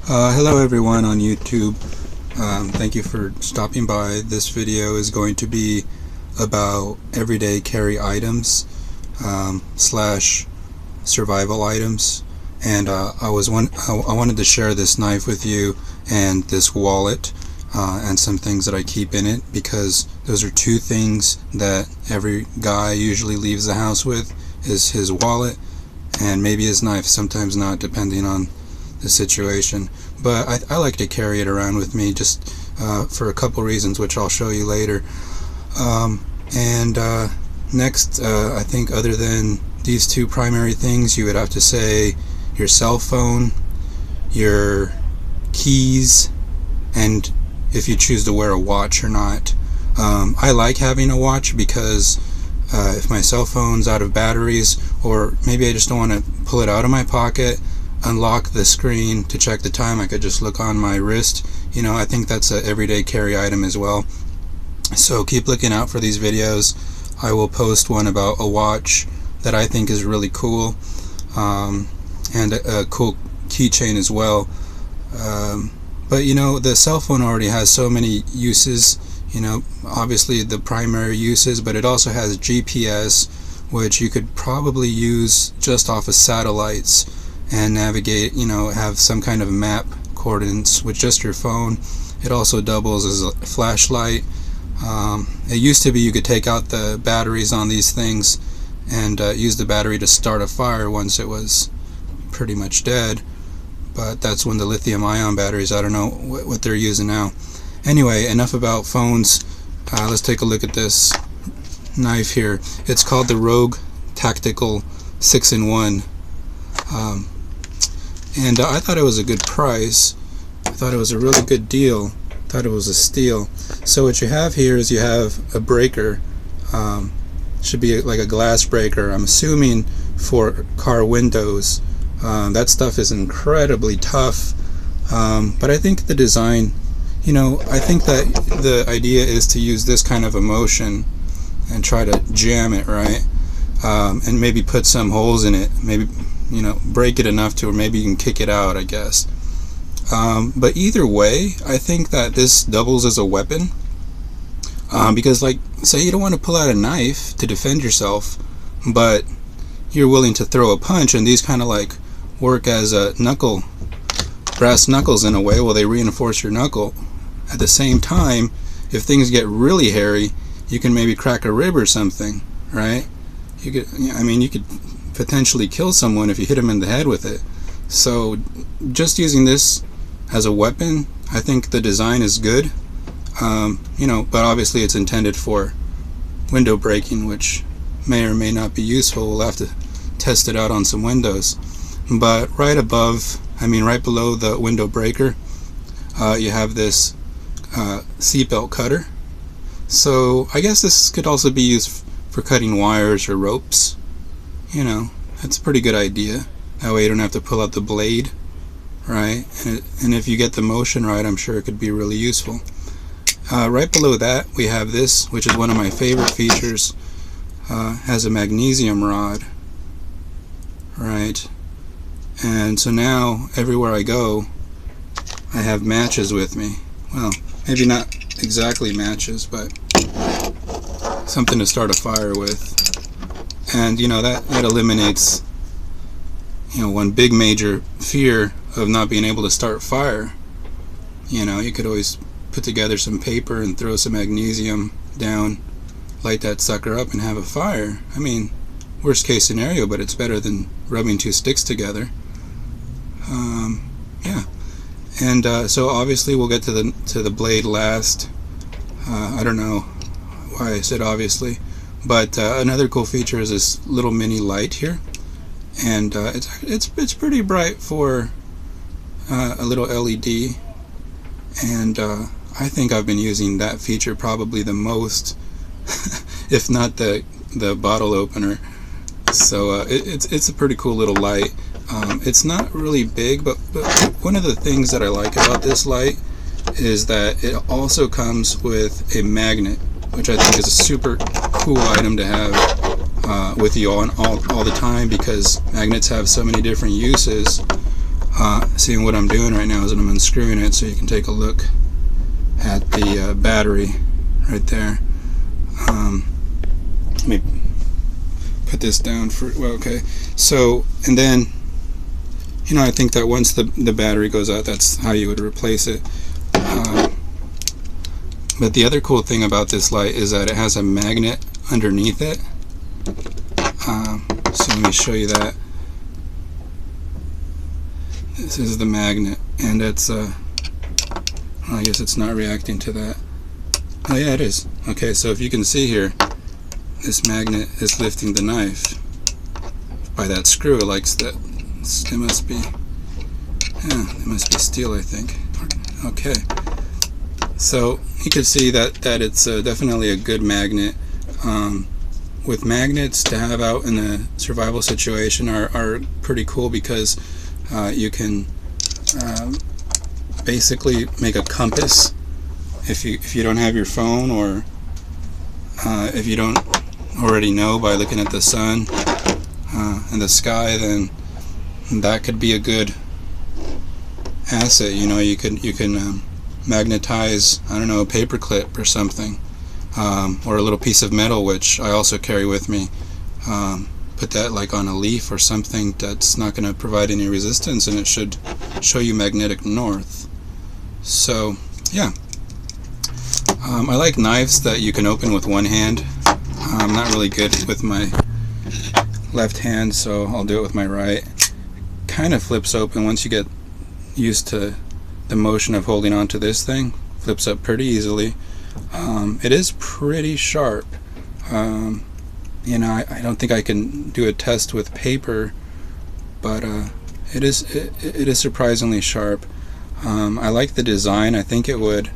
Hello everyone on YouTube. Thank you for stopping by. This video is going to be about everyday carry items slash survival items, and I wanted to share this knife with you and this wallet and some things that I keep in it, because those are two things that every guy usually leaves the house with, is his wallet and maybe his knife, sometimes not, depending on the situation. But I like to carry it around with me just for a couple reasons, which I'll show you later. Next, I think other than these two primary things, you would have to say your cell phone, your keys, and if you choose to wear a watch or not. I like having a watch because if my cell phone's out of batteries, or maybe I just don't want to pull it out of my pocket, unlock the screen to check the time, I could just look on my wrist. I think that's an everyday carry item as well. So keep looking out for these videos. I will post one about a watch that I think is really cool, and a cool keychain as well. But the cell phone already has so many uses, obviously the primary uses, but it also has GPS, which you could probably use just off of satellites and navigate, have some kind of map coordinates with just your phone. It also doubles as a flashlight. It used to be you could take out the batteries on these things and use the battery to start a fire once it was pretty much dead, but that's when the lithium-ion batteries, I don't know what they're using now. Anyway, enough about phones. Let's take a look at this knife here. It's called the Rogue Tactical 6-in-1. And I thought it was a good price. I thought it was a really good deal. I thought it was a steal. So what you have here is you have a breaker. Should be like a glass breaker, I'm assuming, for car windows. That stuff is incredibly tough. But I think the design, I think that the idea is to use this kind of a motion and try to jam it, right? And maybe put some holes in it, maybe break it enough to where maybe you can kick it out, I guess. But either way, I think that this doubles as a weapon, because, like, say you don't want to pull out a knife to defend yourself, but you're willing to throw a punch, and these kind of like work as a brass knuckles in a way. Well, they reinforce your knuckle. At the same time, if things get really hairy, you can maybe crack a rib or something, right? You could potentially kill someone if you hit them in the head with it. So just using this as a weapon, I think the design is good. But obviously it's intended for window breaking, which may or may not be useful. We'll have to test it out on some windows. But right below the window breaker, you have this seatbelt cutter. So I guess this could also be used for cutting wires or ropes. That's a pretty good idea. That way you don't have to pull out the blade, right? And if you get the motion right, I'm sure it could be really useful. Right below that, we have this, which is one of my favorite features. Has a magnesium rod, right? And so now, everywhere I go, I have matches with me. Well, maybe not exactly matches, but something to start a fire with. And that eliminates one big major fear of not being able to start fire. You could always put together some paper and throw some magnesium down, light that sucker up, and have a fire. Worst case scenario, but it's better than rubbing two sticks together. Yeah. And so obviously we'll get to the blade last. I don't know why I said obviously. But another cool feature is this little mini light here, and it's pretty bright for a little LED, and I think I've been using that feature probably the most, if not the bottle opener. So it's a pretty cool little light. It's not really big, but one of the things that I like about this light is that it also comes with a magnet, which I think is a super cool item to have with you all the time, because magnets have so many different uses. See, what I'm doing right now is that I'm unscrewing it so you can take a look at the battery right there. Let me put this down for, well, okay. So, and then, you know, I think that once the battery goes out, that's how you would replace it. But the other cool thing about this light is that it has a magnet underneath it. So let me show you that. This is the magnet, and it's well, I guess it's not reacting to that. Oh yeah, it is. Okay, so if you can see here, this magnet is lifting the knife by that screw. It likes that. It must be, yeah, it must be steel, I think. Okay, so you can see that it's definitely a good magnet. With magnets to have out in a survival situation are pretty cool, because you can basically make a compass if you don't have your phone, or if you don't already know by looking at the sun and the sky, then that could be a good asset. You know, you can magnetize, I don't know, a paper clip or something, or a little piece of metal, which I also carry with me. Put that like on a leaf or something that's not going to provide any resistance, and it should show you magnetic north. So yeah, I like knives that you can open with one hand. I'm not really good with my left hand, so I'll do it with my right. Kind of flips open once you get used to the motion of holding on to this thing. Flips up pretty easily. It is pretty sharp. You know, I don't think I can do a test with paper, but it is surprisingly sharp. I like the design. I think it would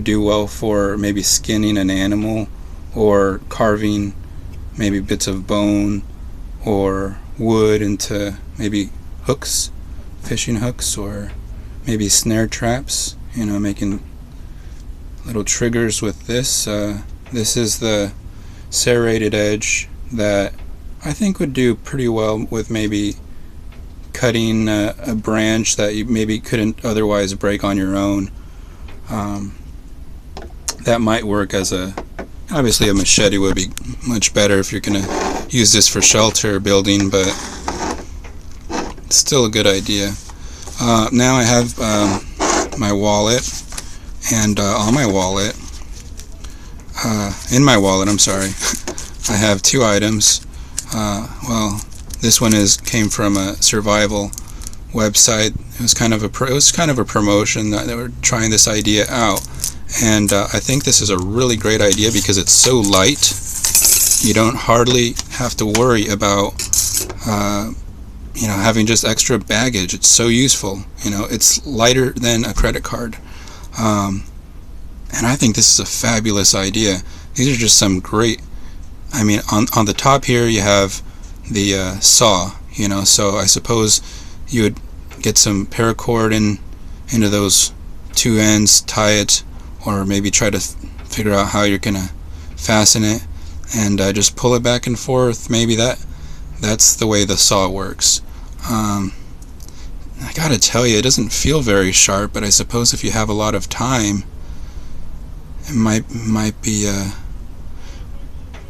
do well for maybe skinning an animal, or carving maybe bits of bone or wood into maybe hooks, fishing hooks, or maybe snare traps. You know, making little triggers with this. This is the serrated edge that I think would do pretty well with maybe cutting a branch that you maybe couldn't otherwise break on your own. That might work as obviously a machete would be much better if you're gonna use this for shelter building, but it's still a good idea. Now I have my wallet, and on my wallet, in my wallet, I'm sorry, I have two items. Well, this one came from a survival website. It was kind of a promotion that they were trying this idea out, and I think this is a really great idea because it's so light. You don't hardly have to worry about you know, having just extra baggage. It's so useful. You know, it's lighter than a credit card. And I think this is a fabulous idea. These are just some great, I mean, on the top here you have the saw, you know, so I suppose you would get some paracord into those two ends, tie it, or maybe try to figure out how you're gonna fasten it, and just pull it back and forth. Maybe that's the way the saw works. I gotta tell you, it doesn't feel very sharp, but I suppose if you have a lot of time, it might be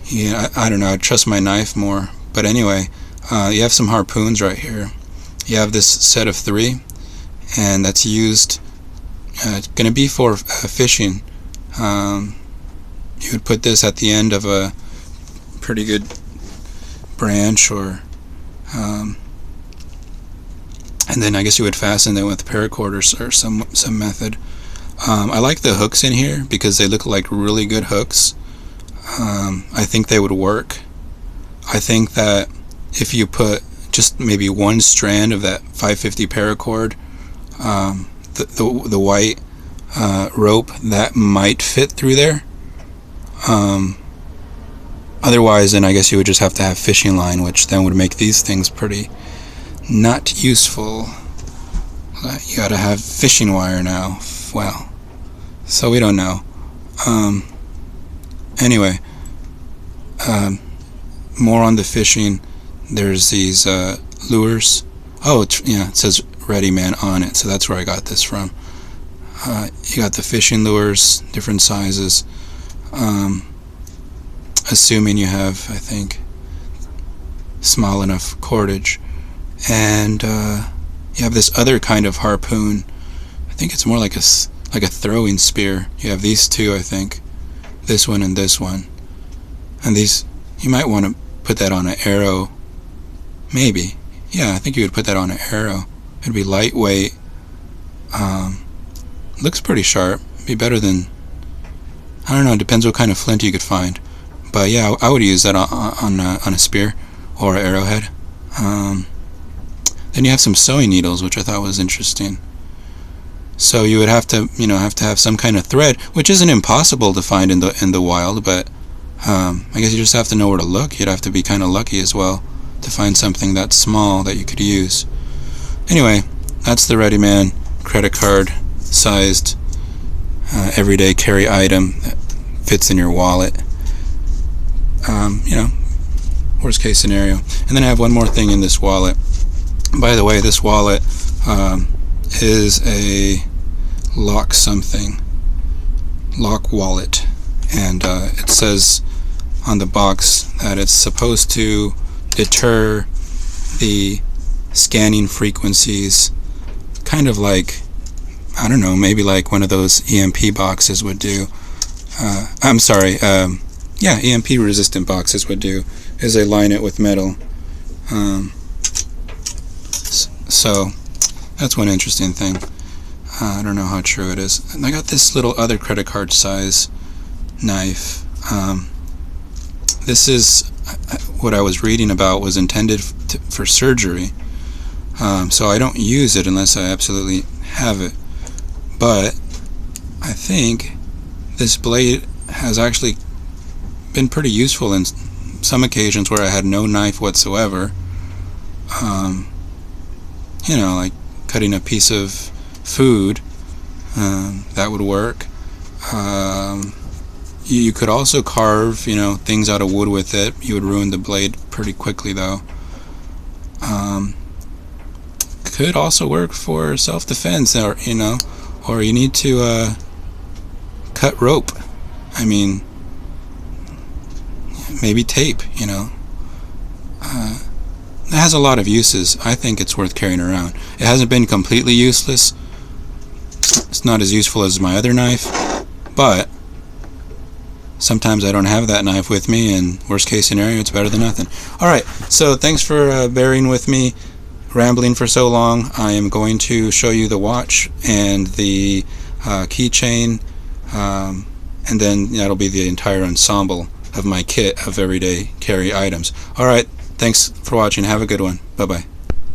yeah, I don't know, I trust my knife more. But anyway, you have some harpoons right here. You have this set of 3, and that's used, going to be for fishing. You would put this at the end of a pretty good branch, or and then I guess you would fasten them with paracord or some method. I like the hooks in here because they look like really good hooks. I think they would work. I think that if you put just maybe one strand of that 550 paracord, the white rope, that might fit through there. Otherwise, then I guess you would just have to have fishing line, which then would make these things pretty not useful. You gotta have fishing wire now. Well, so we don't know. Anyway, more on the fishing. There's these lures. Oh, yeah, it says Ready Man on it, so that's where I got this from. You got the fishing lures, different sizes, assuming you have, I think, small enough cordage. And you have this other kind of harpoon. I think it's more like a throwing spear. You have these two, I think, this one and this one. And these, you might want to put that on an arrow. Maybe. Yeah, I think you would put that on an arrow. It'd be lightweight. Looks pretty sharp. Be better than, I don't know, it depends what kind of flint you could find. But yeah, I would use that on a spear or an arrowhead. Then you have some sewing needles, which I thought was interesting. So you would have to have some kind of thread, which isn't impossible to find in the wild, but I guess you just have to know where to look. You'd have to be kind of lucky as well to find something that small that you could use. Anyway, that's the Ready Man credit card sized everyday carry item that fits in your wallet. Worst case scenario. And then I have one more thing in this wallet. By the way, this wallet is a lock wallet, and it says on the box that it's supposed to deter the scanning frequencies, kind of like, I don't know, maybe like one of those EMP boxes would do. EMP resistant boxes would do, is they line it with metal. So that's one interesting thing. I don't know how true it is. And I got this little other credit card size knife. This is what I was reading about, was intended for surgery. So I don't use it unless I absolutely have it. But I think this blade has actually been pretty useful in some occasions where I had no knife whatsoever. Like cutting a piece of food, that would work. You could also carve, things out of wood with it. You would ruin the blade pretty quickly, though. Could also work for self-defense, or you need to cut rope. I mean, maybe tape. It has a lot of uses. I think it's worth carrying around. It hasn't been completely useless. It's not as useful as my other knife, but sometimes I don't have that knife with me, and worst case scenario, it's better than nothing. Alright, so thanks for bearing with me, rambling for so long. I am going to show you the watch and the keychain, and then that'll be the entire ensemble of my kit of everyday carry items. Alright, thanks for watching. Have a good one. Bye-bye.